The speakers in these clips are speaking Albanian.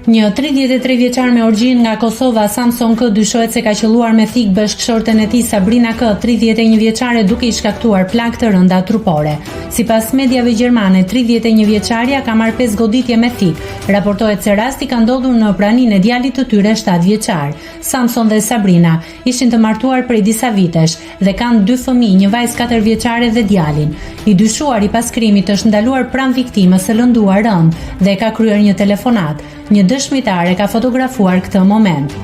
Një 33 vjeçar me origjinë nga Kosova, Samson K, dyshohet se ka qelluar me thik bashkëshorten e tij Sabrina K, 31 vjeçare, duke i shkaktuar plagë të rënda trupore. Sipas mediave gjermane, 31 vjeçaria ka marrë 5 goditje me thik. Raportohet se rasti ka ndodhur në praninë e djalit të tyre 7 vjeçar. Samson dhe Sabrina ishin të martuar prej disa vitesh dhe kanë 2 fëmijë, një vajzë 4 vjeçare dhe djalin. I dyshuari pas krimit është ndaluar pranë viktimës së lënduar rënd dhe ka kryer një telefonat. Një dëshmitar e ka fotografuar këtë moment.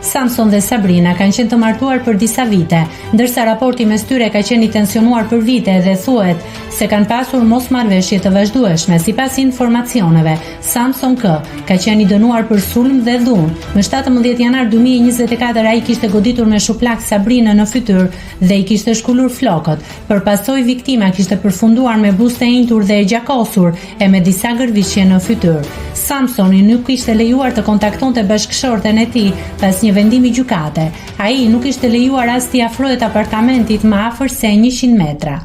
Samson dhe Sabrina kanë qenë të martuar për disa vite, ndërsa raporti mes tyre ka qenë i tensionuar për vite dhe thuhet se kanë pasur mosmarrveshje të vazhdueshme. Sipas informacioneve, Samson K ka qenë i dënuar për sulm dhe dhunë. Në 17 janar 2024 ai kishte goditur me shuplak Sabrinën në fytyrë dhe i kishte shkullur flokët. Përpasoj viktima kishte përfunduar me buzë të enjtur dhe e gjakosur e me disa gërvishje në fytyrë. Samsoni nuk ishte lejuar të kontaktonte bashkëshorten e tij pas një vendimi gjykate. Ai nuk ishte lejuar as t'i afrohet apartamentit më afër se 100 metra.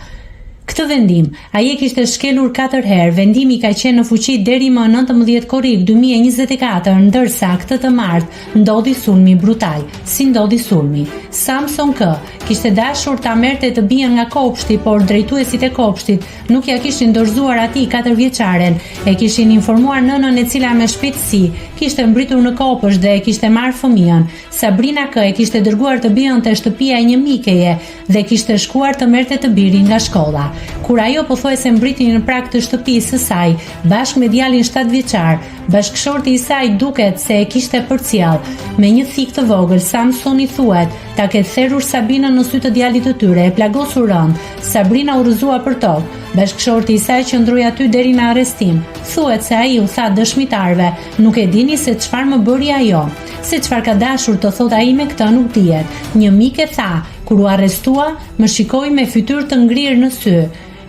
Këtë vendim, ai e kishte shkelur 4 herë. Vendimi ka qenë në fuqi deri më 19 korrik 2024, ndërsa këtë të martë ndodhi sulmi brutal. Si ndodhi sulmi? Samson K kishte dashur ta merrte të bien nga kopshti, por drejtuesit e kopshtit nuk ja kishin dorëzuar atij 4 vjeçaren. E kishin informuar nënën, e cila me shpejtësi kishte mbritur në kopësht dhe e kishte marrë fëmijën. Sabrina K e kishte dërguar të bien te shtëpia e një mikeje dhe kishte shkuar të merrte të birin nga shkolla. Kur ajo pothuajse mbriti në prag të shtëpisë së saj, bashkë me djalin 7 vjeçar, bashkëshorti i saj duket se e kishte përcjell me një thik të vogël. Samsoni thuhet ta ketë therrur Sabinën në sy të djalit të tyre, e plagosur rënd. Sabrina u rrëzua për tokë. Bashkëshorti i saj qëndroi aty deri në arrestim. Thuhet se ai u tha dëshmitarve, nuk e dini se çfarë më bëri ajo. Se çfarë ka dashur të thotë ai me këtë nuk dihet. Një mik e tha, kur u arrestua, më shikoi me fytyrë të ngrirë në sy.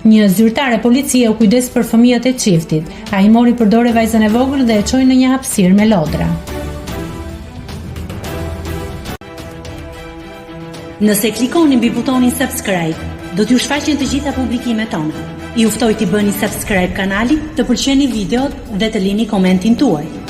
Një zyrtare policie u kujdes për fëmijët e çiftit. Ai mori për dorë vajzën e vogël dhe e çoi në një hapësirë me lodra. Nëse klikoni mbi butonin subscribe, do t'ju shfaqen të gjitha publikimet tona. Ju ftoj t'i bëni subscribe kanalit, të pëlqeni videot dhe të lini komentin tuaj.